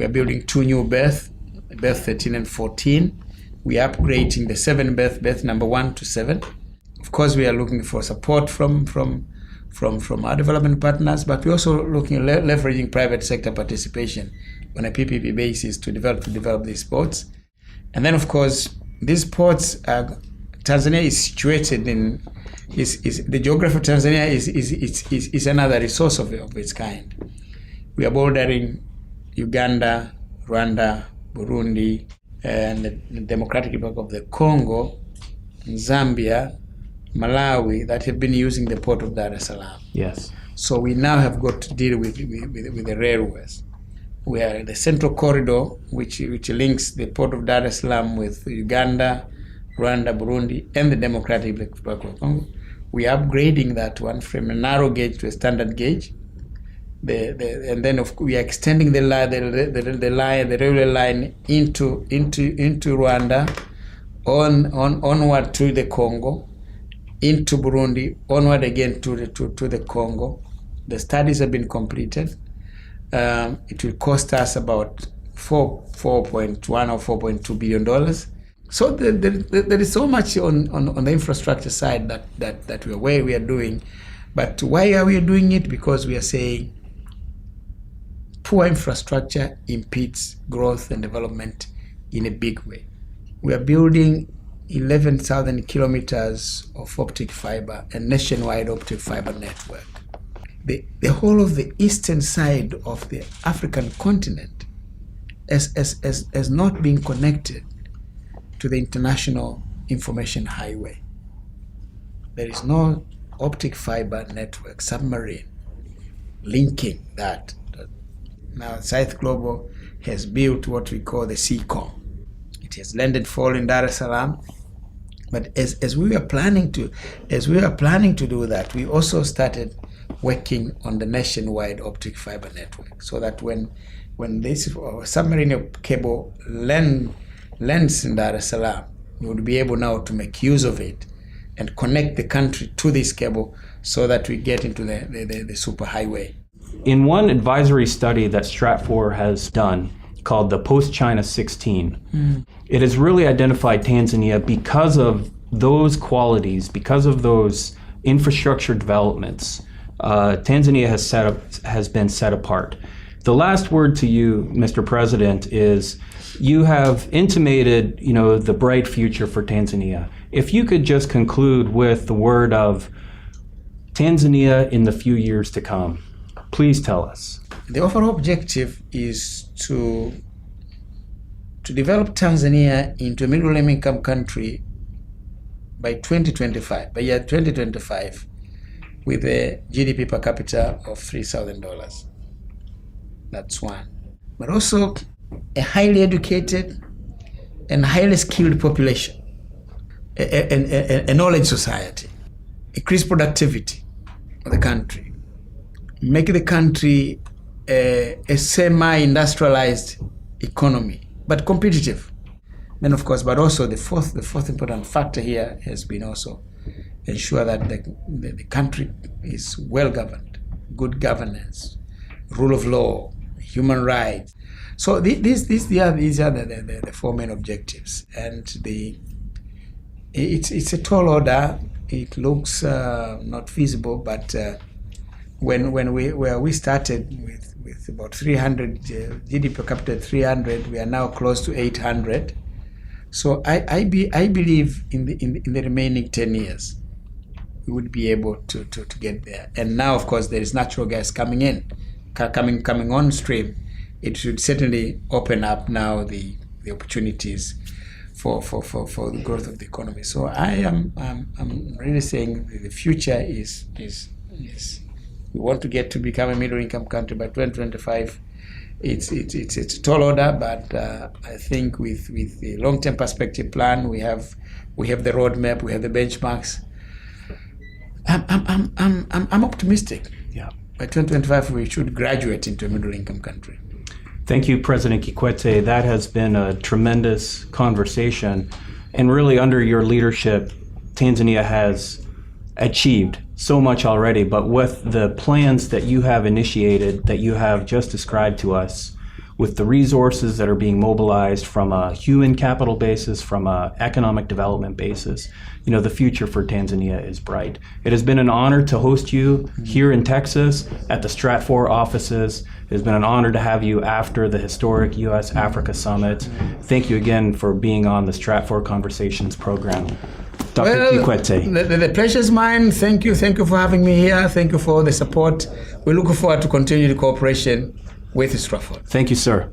We are building 2 new berths, berth 13 and 14. We are upgrading the 7 berth number 1 to 7. Of course, we are looking for support from our development partners, but we're also looking at leveraging private sector participation on a PPP basis to develop these ports. And then, of course, these ports, Tanzania is situated in, the geography of Tanzania is another resource of its kind. We are bordering Uganda, Rwanda, Burundi, and the Democratic Republic of the Congo, Zambia, Malawi, that have been using the port of Dar es Salaam. Yes. So we now have got to deal with the railways. We are in the central corridor, which links the port of Dar es Salaam with Uganda, Rwanda, Burundi, and the Democratic Republic of Congo. We are upgrading that one from a narrow gauge to a standard gauge. And then we are extending the railway line into Rwanda, onward to the Congo, into Burundi, onward again to the Congo. The studies have been completed. It will cost us about $4.1 or $4.2 billion. So there is so much on the infrastructure side that we are doing. But why are we doing it? Because we are saying poor infrastructure impedes growth and development in a big way. We are building 11,000 kilometers of optic fiber, a nationwide optic fiber network. The whole of the eastern side of the African continent has not been connected to the international information highway. There is no optic fiber network, submarine, linking that. Now, South Global has built what we call the CCOM. It has landed fall in Dar es Salaam. But as we are planning to do that, we also started working on the nationwide optic fiber network, so that when this submarine cable lands in Dar es Salaam, we would be able now to make use of it and connect the country to this cable, so that we get into the superhighway. In one advisory study that Stratfor has done, called the Post-China 16, it has really identified Tanzania because of those qualities, because of those infrastructure developments. Tanzania has been set apart. The last word to you, Mr. President, is you have intimated, the bright future for Tanzania. If you could just conclude with the word of Tanzania in the few years to come, please tell us. The overall objective is to develop Tanzania into a middle-income country by 2025, by year 2025, with a GDP per capita of $3,000. That's one. But also a highly educated and highly skilled population, a knowledge society, increase productivity of the country, make the country a semi-industrialized economy, but competitive. Then, of course, but also the fourth important factor here has been also ensure that the country is well governed, good governance, rule of law, human rights. So these are the 4 main objectives, and it's a tall order. It looks not feasible, but when we started with about 300 GDP per capita 300, we are now close to 800. So I believe in the remaining 10 years we would be able to get there. And now, of course, there is natural gas coming on stream. It should certainly open up now the opportunities for the growth of the economy. So I'm really saying the future is we want to get to become a middle-income country by 2025. It's a tall order, but I think with the long-term perspective plan, we have the roadmap, we have the benchmarks. I'm optimistic. Yeah. By 2025, we should graduate into a middle-income country. Thank you, President Kikwete. That has been a tremendous conversation, and really under your leadership, Tanzania has achieved so much already, but with the plans that you have initiated, that you have just described to us, with the resources that are being mobilized from a human capital basis, from an economic development basis, the future for Tanzania is bright. It has been an honor to host you here in Texas at the Stratfor offices. It has been an honor to have you after the historic U.S.-Africa Summit. Thank you again for being on the Stratfor Conversations program. Dr. Kikwete. The pleasure is mine. Thank you. Thank you for having me here. Thank you for the support. We look forward to continue the cooperation with Stratfor. Thank you, sir.